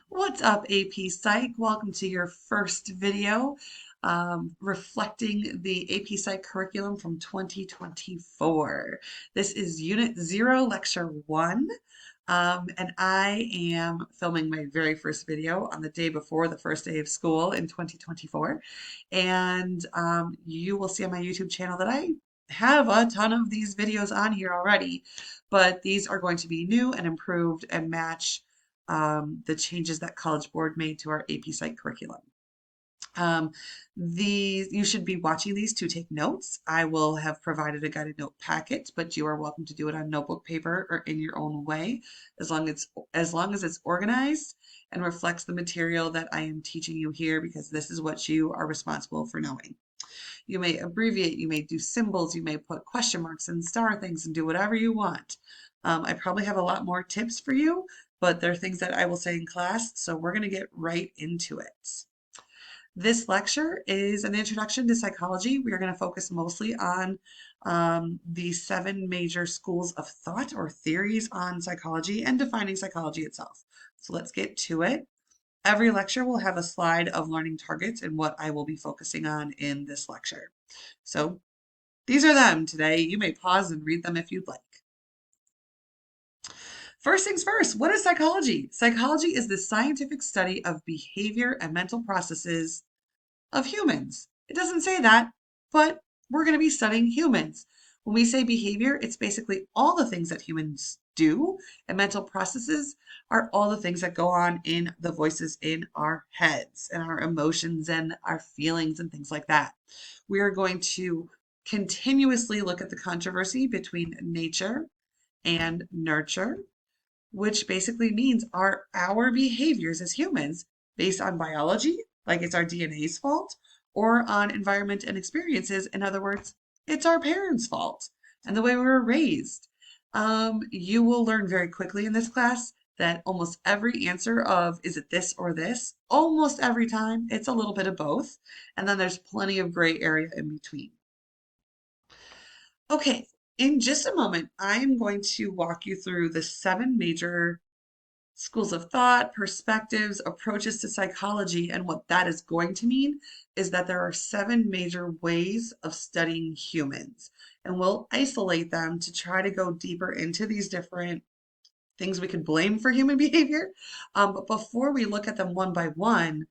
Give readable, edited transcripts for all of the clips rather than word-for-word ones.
What's up, AP Psych? Welcome to your first video reflecting the AP Psych curriculum from 2024. This is Unit 0, Lecture 1, and I am filming my very first video on the day before the first day of school in 2024. And you will see on my YouTube channel that I have a ton of these videos on here already, but these are going to be new and improved and match the changes that College Board made to our AP Psych curriculum. You should be watching these to take notes. I will have provided a guided note packet, but you are welcome to do it on notebook paper or in your own way, as long as it's organized and reflects the material that I am teaching you here, because this is what you are responsible for knowing. You may abbreviate, you may do symbols, you may put question marks and star things and do whatever you want. I probably have a lot more tips for you, but they're things that I will say in class, so we're going to get right into it. This lecture is an introduction to psychology. We are going to focus mostly on the 7 major schools of thought or theories on psychology and defining psychology itself. So let's get to it. Every lecture will have a slide of learning targets and what I will be focusing on in this lecture. So these are them today. You may pause and read them if you'd like. First things first, what is psychology? Psychology is the scientific study of behavior and mental processes of humans. It doesn't say that, but we're going to be studying humans. When we say behavior, it's basically all the things that humans do, and mental processes are all the things that go on in the voices in our heads and our emotions and our feelings and things like that. We are going to continuously look at the controversy between nature and nurture, which basically means are our behaviors as humans based on biology, like it's our DNA's fault, or on environment and experiences. In other words, it's our parents' fault and the way we were raised. You will learn very quickly in this class that almost every answer of is it this or this, almost every time it's a little bit of both. And then there's plenty of gray area in between. Okay, in just a moment, I am going to walk you through the 7 major schools of thought, perspectives, approaches to psychology, and what that is going to mean is that there are 7 major ways of studying humans. And we'll isolate them to try to go deeper into these different things we could blame for human behavior. But before we look at them one by one,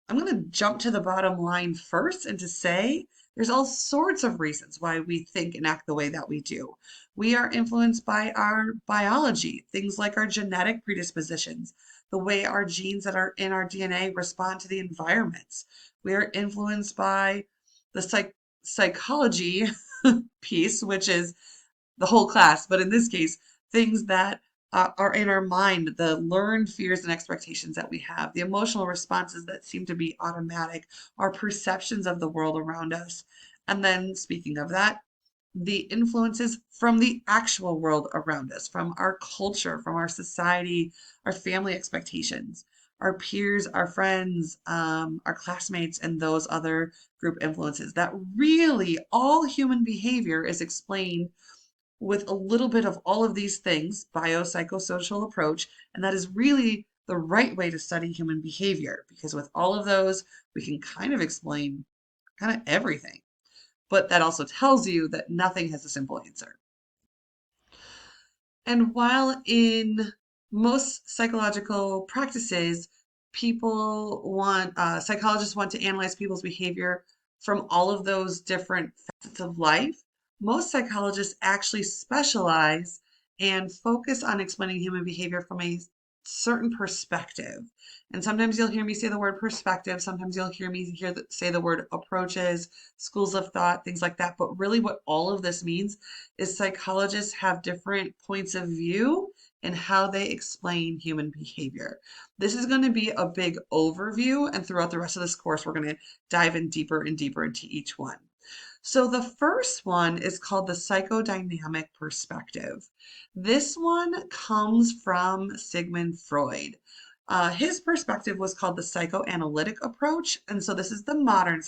I'm going to jump to the bottom line first and to say there's all sorts of reasons why we think and act the way that we do. We are influenced by our biology, things like our genetic predispositions, the way our genes that are in our DNA respond to the environments. We are influenced by the psychology piece, which is the whole class, but in this case, things that are in our mind, the learned fears and expectations that we have, the emotional responses that seem to be automatic, our perceptions of the world around us. And then, speaking of that, the influences from the actual world around us, from our culture, from our society, our family expectations, our peers, our friends, our classmates, and those other group influences. That really all human behavior is explained with a little bit of all of these things, biopsychosocial approach, and that is really the right way to study human behavior, because with all of those, we can kind of explain kind of everything. But that also tells you that nothing has a simple answer. And while in most psychological practices, psychologists want to analyze people's behavior from all of those different facets of life, most psychologists actually specialize and focus on explaining human behavior from a certain perspective. And sometimes you'll hear me say the word perspective, sometimes you'll hear me say the word approaches, schools of thought, things like that. But really, what all of this means is psychologists have different points of view in how they explain human behavior. This is going to be a big overview, and throughout the rest of this course, we're going to dive in deeper and deeper into each one. So the first one is called the psychodynamic perspective. This one comes from Sigmund Freud. His perspective was called the psychoanalytic approach, and so this is the modern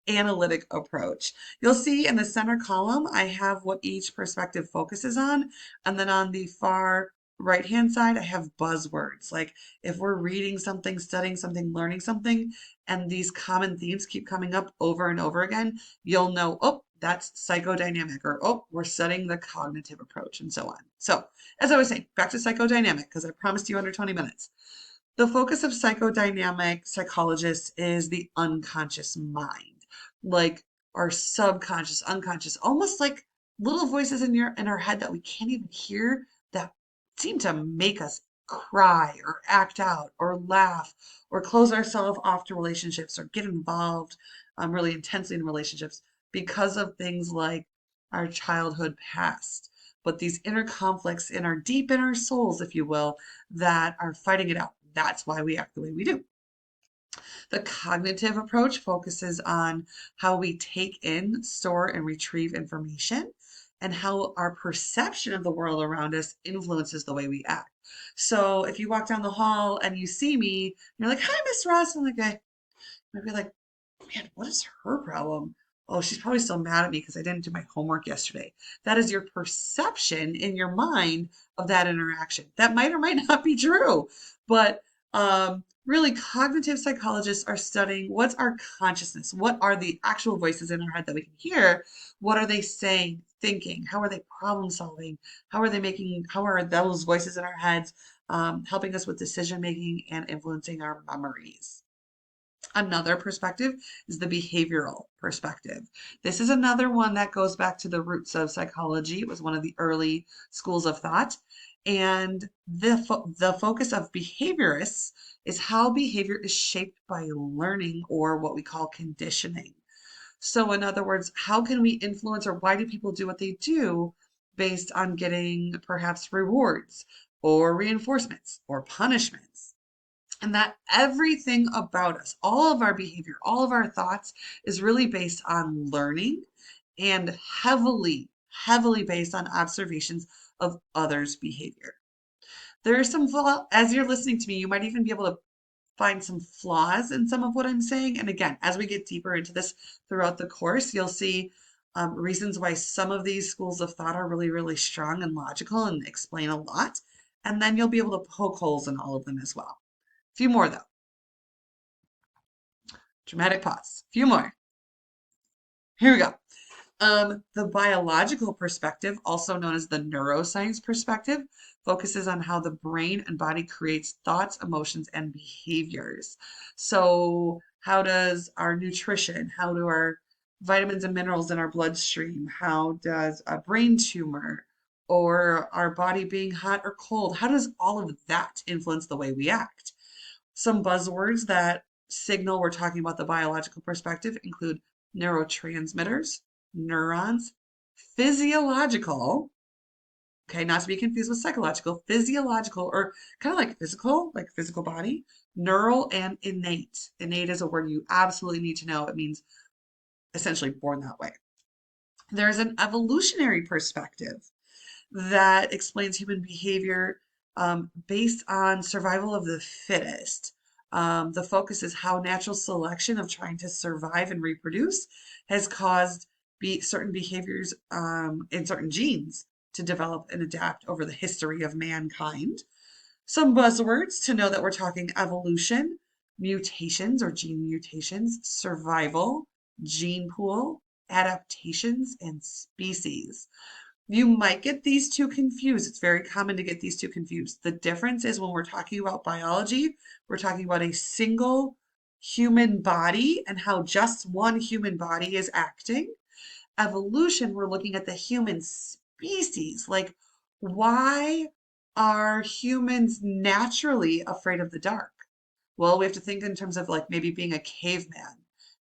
analytic approach. You'll see in the center column, I have what each perspective focuses on, and then on the far right-hand side, I have buzzwords. Like if we're reading something, studying something, learning something, and these common themes keep coming up over and over again, you'll know, oh, that's psychodynamic, or oh, we're studying the cognitive approach, and so on. So, as I was saying, back to psychodynamic, because I promised you under 20 minutes. The focus of psychodynamic psychologists is the unconscious mind, like our subconscious, unconscious, almost like little voices in our head that we can't even hear that seem to make us cry or act out or laugh or close ourselves off to relationships or get involved really intensely in relationships because of things like our childhood past. But these inner conflicts in our deep inner souls, if you will, that are fighting it out. That's why we act the way we do. The cognitive approach focuses on how we take in, store, and retrieve information, and how our perception of the world around us influences the way we act. So if you walk down the hall and you see me, you're like, "Hi, Miss Ross." I'm like, I might be like, man, what is her problem? Oh, she's probably still mad at me because I didn't do my homework yesterday. That is your perception in your mind of that interaction. That might or might not be true, but really, cognitive psychologists are studying what's our consciousness? What are the actual voices in our head that we can hear? What are they saying, thinking? How are they problem solving? How are those voices in our heads helping us with decision making and influencing our memories? Another perspective is the behavioral perspective. This is another one that goes back to the roots of psychology. It was one of the early schools of thought. And the focus of behaviorists is how behavior is shaped by learning or what we call conditioning. So, in other words, how can we influence or why do people do what they do based on getting perhaps rewards or reinforcements or punishments? And that everything about us, all of our behavior, all of our thoughts is really based on learning and heavily based on observations of others' behavior. There are some flaws, as you're listening to me, you might even be able to find some flaws in some of what I'm saying. And again, as we get deeper into this throughout the course, you'll see reasons why some of these schools of thought are really strong and logical and explain a lot. And then you'll be able to poke holes in all of them as well. A few more though. Dramatic pause. A few more. Here we go. The biological perspective, also known as the neuroscience perspective, focuses on how the brain and body creates thoughts, emotions, and behaviors. So, how does our nutrition, how do our vitamins and minerals in our bloodstream, how does a brain tumor or our body being hot or cold, how does all of that influence the way we act? Some buzzwords that signal we're talking about the biological perspective include neurotransmitters, neurons, physiological, okay, not to be confused with psychological, physiological, or kind of like physical body, neural, and innate. Innate is a word you absolutely need to know. It means essentially born that way. There's an evolutionary perspective that explains human behavior based on survival of the fittest. The focus is how natural selection of trying to survive and reproduce has caused certain behaviors in certain genes to develop and adapt over the history of mankind. Some buzzwords to know that we're talking evolution, mutations or gene mutations, survival, gene pool, adaptations, and species. You might get these two confused. It's very common to get these two confused. The difference is when we're talking about biology, we're talking about a single human body and how just one human body is acting. Evolution, we're looking at the human species. Like, why are humans naturally afraid of the dark? Well, we have to think in terms of like maybe being a caveman.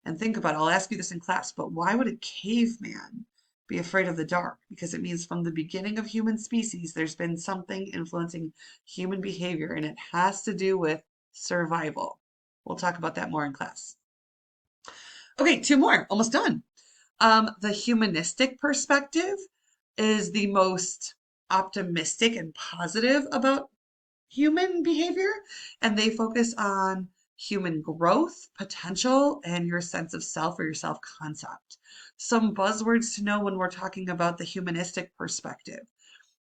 And think about it. I'll ask you this in class, but why would a caveman be afraid of the dark? Because it means from the beginning of human species, there's been something influencing human behavior, and it has to do with survival. We'll talk about that more in class. Okay, two more, almost done. The humanistic perspective is the most optimistic and positive about human behavior, and they focus on human growth, potential, and your sense of self or your self concept. Some buzzwords to know when we're talking about the humanistic perspective: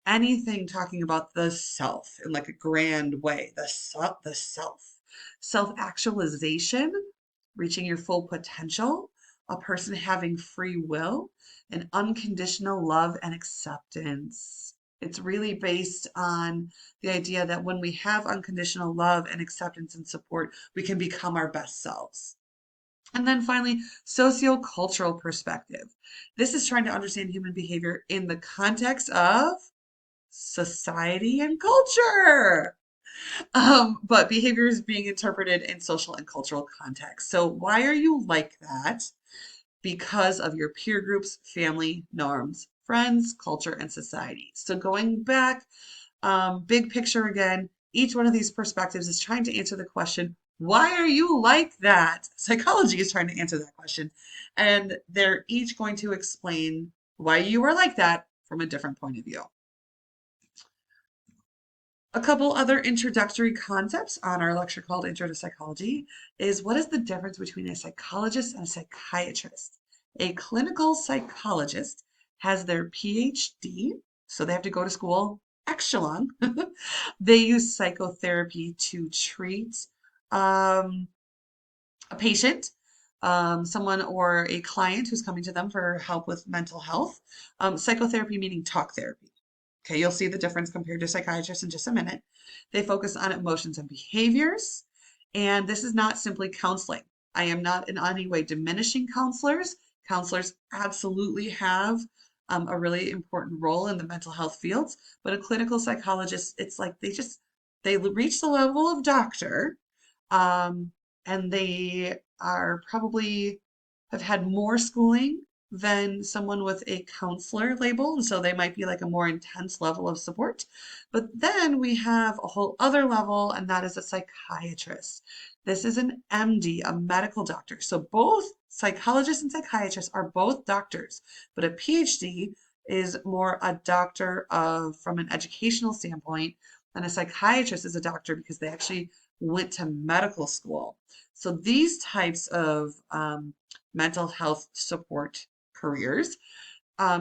anything talking about the self in like a grand way, self-actualization, reaching your full potential, a person having free will, and unconditional love and acceptance. It's really based on the idea that when we have unconditional love and acceptance and support, we can become our best selves. And then finally, sociocultural perspective. This is trying to understand human behavior in the context of society and culture. But behavior is being interpreted in social and cultural context. So why are you like that? Because of your peer groups, family, norms, friends, culture, and society. So going back, big picture again, each one of these perspectives is trying to answer the question, why are you like that? Psychology is trying to answer that question. And they're each going to explain why you are like that from a different point of view. A couple other introductory concepts on our lecture called Intro to Psychology is what is the difference between a psychologist and a psychiatrist? A clinical psychologist has their PhD, so they have to go to school extra long. They use psychotherapy to treat um, a patient, someone or a client who's coming to them for help with mental health. Psychotherapy meaning talk therapy. Okay, you'll see the difference compared to psychiatrists in just a minute. They focus on emotions and behaviors, and this is not simply counseling. I am not in any way diminishing counselors. Counselors absolutely have a really important role in the mental health fields, but a clinical psychologist, it's like they reach the level of doctor, um, and they are probably have had more schooling than someone with a counselor label, and so they might be like a more intense level of support. But then we have a whole other level, and that is a psychiatrist. This is an MD, a medical doctor. So both psychologists and psychiatrists are both doctors, but a PhD is more a doctor of from an educational standpoint, and a psychiatrist is a doctor because they actually went to medical school. So these types of mental health support careers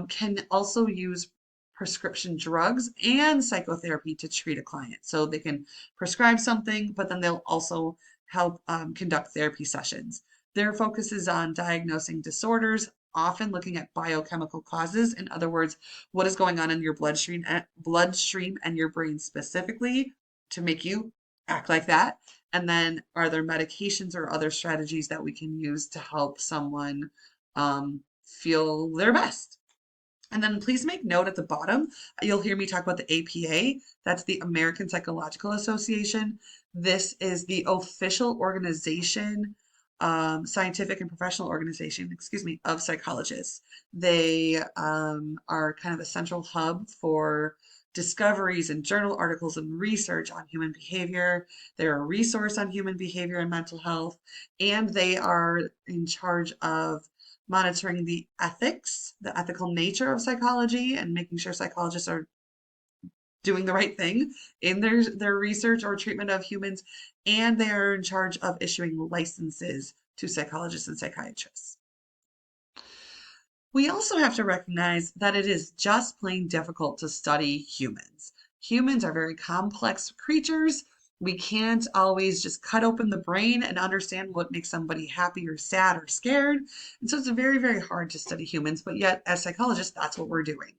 can also use prescription drugs and psychotherapy to treat a client. So they can prescribe something, but then they'll also help conduct therapy sessions. Their focus is on diagnosing disorders, often looking at biochemical causes. In other words, what is going on in your bloodstream and your brain specifically to make you act like that. And then are there medications or other strategies that we can use to help someone feel their best? And then please make note at the bottom, you'll hear me talk about the APA. That's the American Psychological Association. This is the official organization, scientific and professional organization, excuse me, of psychologists. They are kind of a central hub for discoveries and journal articles and research on human behavior. They're a resource on human behavior and mental health, and they are in charge of monitoring the ethics, the ethical nature of psychology, and making sure psychologists are doing the right thing in their research or treatment of humans. And they are in charge of issuing licenses to psychologists and psychiatrists. We also have to recognize that it is just plain difficult to study humans. Humans are very complex creatures. We can't always just cut open the brain and understand what makes somebody happy or sad or scared. And so it's very, very hard to study humans, but yet as psychologists, that's what we're doing.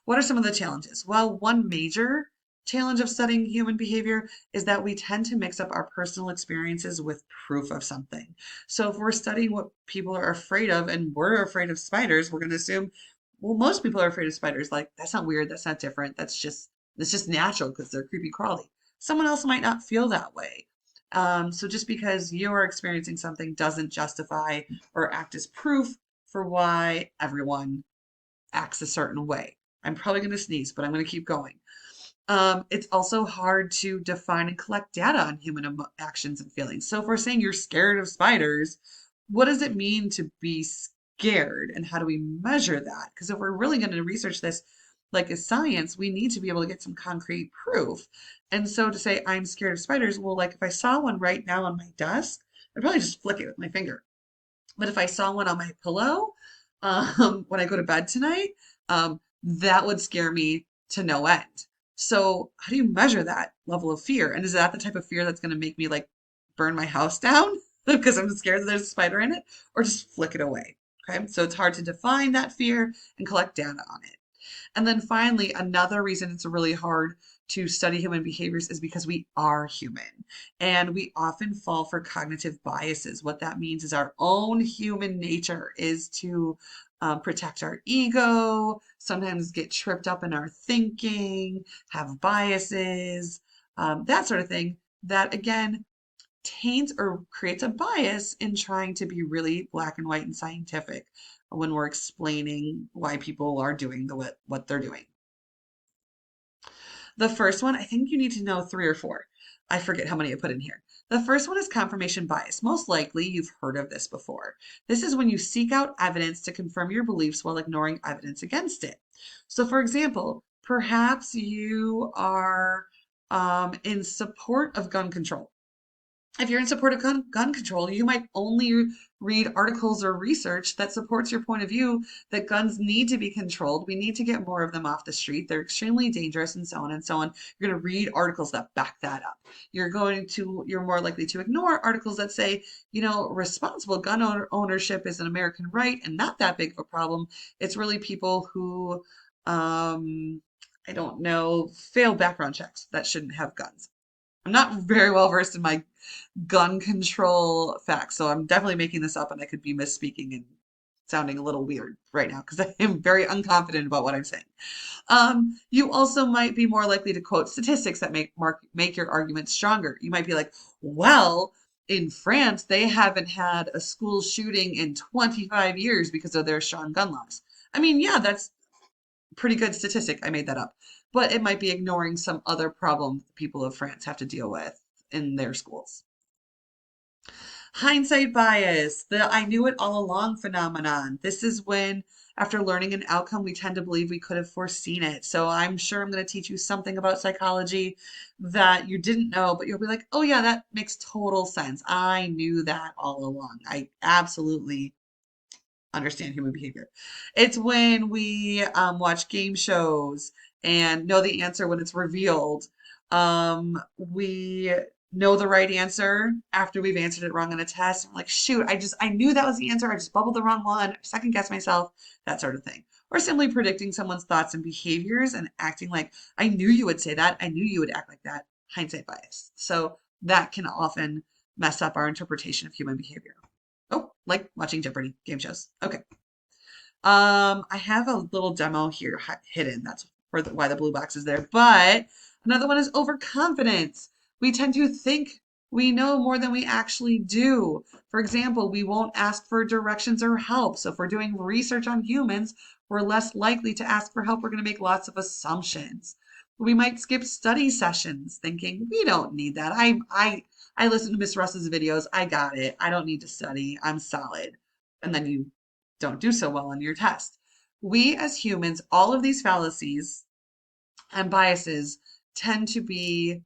What are some of the challenges? Well, one major challenge of studying human behavior is that we tend to mix up our personal experiences with proof of something. So if we're studying what people are afraid of and we're afraid of spiders, we're going to assume, well, most people are afraid of spiders. Like, that's not weird. That's not different. It's just natural because they're creepy crawly. Someone else might not feel that way. So just because you are experiencing something doesn't justify or act as proof for why everyone acts a certain way. I'm probably going to sneeze, but I'm going to keep going. It's also hard to define and collect data on human actions and feelings. So if we're saying you're scared of spiders, what does it mean to be scared and how do we measure that? Because if we're really going to research this like a science, we need to be able to get some concrete proof. And so to say I'm scared of spiders, well, like if I saw one right now on my desk, I'd probably just flick it with my finger. But if I saw one on my pillow when I go to bed tonight, that would scare me to no end. So how do you measure that level of fear? And is that the type of fear that's going to make me like burn my house down because I'm scared that there's a spider in it, or just flick it away? Okay, so it's hard to define that fear and collect data on it. And then finally, another reason it's really hard to study human behaviors is because we are human and we often fall for cognitive biases. What that means is our own human nature is to protect our ego, sometimes get tripped up in our thinking, have biases, that sort of thing. That again taints or creates a bias in trying to be really black and white and scientific when we're explaining why people are doing what they're doing. The first one, I think you need to know three or four. I forget how many I put in here. The first one is confirmation bias. Most likely you've heard of this before. This is when you seek out evidence to confirm your beliefs while ignoring evidence against it. So, for example, perhaps you are in support of gun control. If you're in support of gun control, you might only read articles or research that supports your point of view that guns need to be controlled. We need to get more of them off the street. They're extremely dangerous and so on and so on. You're going to read articles that back that up. You're more likely to ignore articles that say, responsible ownership is an American right and not that big of a problem. It's really people who, I don't know, fail background checks that shouldn't have guns. I'm not very well versed in my gun control facts, so I'm definitely making this up and I could be misspeaking and sounding a little weird right now because I am very unconfident about what I'm saying. You also might be more likely to quote statistics that make your argument stronger. You might be like, well, in France, they haven't had a school shooting in 25 years because of their strong gun laws. I mean, yeah, that's pretty good statistic. I made that up. But it might be ignoring some other problem the people of France have to deal with in their schools. Hindsight bias, the I knew it all along phenomenon. This is when, after learning an outcome, we tend to believe we could have foreseen it. So I'm sure I'm going to teach you something about psychology that you didn't know, but you'll be like, oh, yeah, that makes total sense. I knew that all along. I absolutely understand human behavior. It's when we watch game shows and know the answer when it's revealed. We know the right answer after we've answered it wrong on a test. I'm like, shoot, I knew that was the answer. I just bubbled the wrong one. Second guess myself, that sort of thing. Or simply predicting someone's thoughts and behaviors and acting like, I knew you would say that. I knew you would act like that. Hindsight bias. So that can often mess up our interpretation of human behavior. Oh, like watching Jeopardy game shows. Okay. I have a little demo here hidden. That's why the blue box is there. But another one is overconfidence. We tend to think we know more than we actually do. For example, we won't ask for directions or help. So if we're doing research on humans, we're less likely to ask for help. We're going to make lots of assumptions. We might skip study sessions thinking we don't need that. I listen to Miss Russ's videos. I got it. I don't need to study. I'm solid. And then you don't do so well on your test. We as humans, all of these fallacies and biases tend to be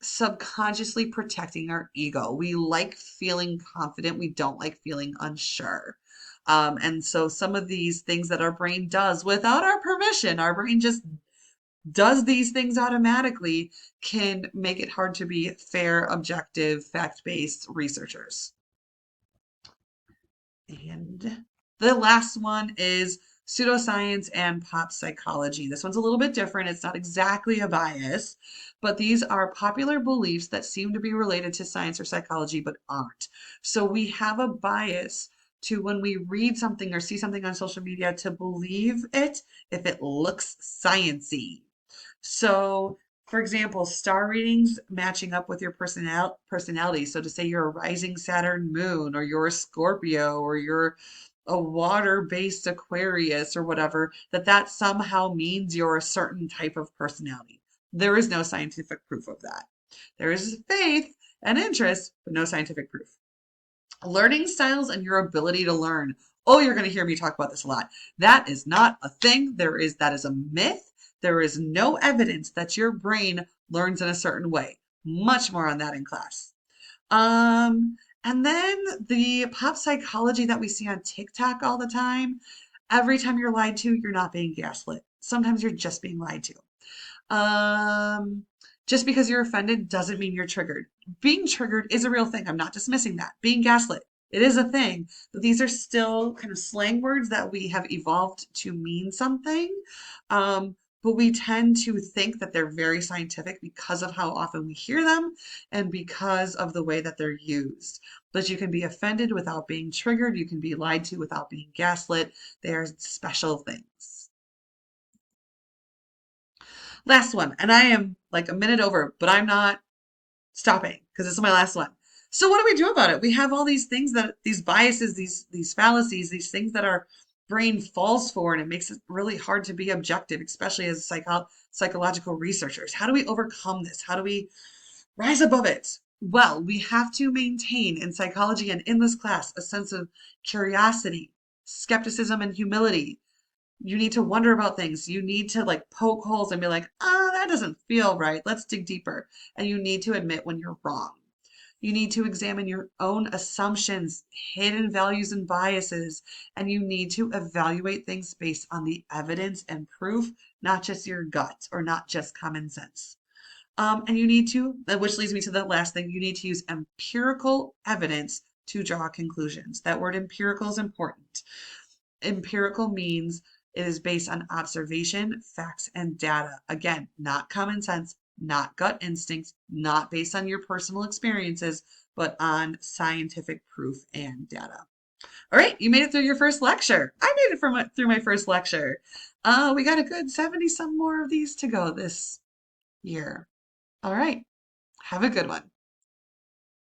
subconsciously protecting our ego. We like feeling confident. We don't like feeling unsure. And so some of these things that our brain does without our permission, our brain just does these things automatically, can make it hard to be fair, objective, fact-based researchers. And the last one is pseudoscience and pop psychology. This one's a little bit different. It's not exactly a bias, but these are popular beliefs that seem to be related to science or psychology, but aren't. So we have a bias to when we read something or see something on social media to believe it if it looks sciency. So, for example, star readings matching up with your personality. So to say you're a rising Saturn moon or you're a Scorpio or you're a water-based Aquarius or whatever, that somehow means you're a certain type of personality. There is no scientific proof of that. There is faith and interest, but no scientific proof. Learning styles and your ability to learn. Oh, you're going to hear me talk about this a lot. That is not a thing. That is a myth. There is no evidence that your brain learns in a certain way. Much more on that in class. And then the pop psychology that we see on TikTok all the time. Every time you're lied to, you're not being gaslit. Sometimes you're just being lied to. Um, just because you're offended doesn't mean you're triggered. Being triggered is a real thing. I'm not dismissing that. Being gaslit, it is a thing. But these are still kind of slang words that we have evolved to mean something. But we tend to think that they're very scientific because of how often we hear them and because of the way that they're used. But you can be offended without being triggered. You can be lied to without being gaslit. They are special things. Last one, and I am like a minute over, but I'm not stopping because this is my last one. So what do we do about it? We have all these things that these biases, these fallacies, these things that our brain falls for, and it makes it really hard to be objective, especially as psychological researchers. How do we overcome this? How do we rise above it? Well, we have to maintain in psychology and in this class a sense of curiosity, skepticism, and humility. You need to wonder about things. You need to like poke holes and be like, that doesn't feel right. Let's dig deeper. And you need to admit when you're wrong. You need to examine your own assumptions, hidden values, and biases. And you need to evaluate things based on the evidence and proof, not just your gut or not just common sense. And you need to, which leads me to the last thing, you need to use empirical evidence to draw conclusions. That word empirical is important. Empirical means it is based on observation, facts, and data. Again, not common sense, not gut instincts, not based on your personal experiences, but on scientific proof and data. All right, you made it through your first lecture. I made it through my first lecture. We got a good 70 some more of these to go this year. All right, have a good one.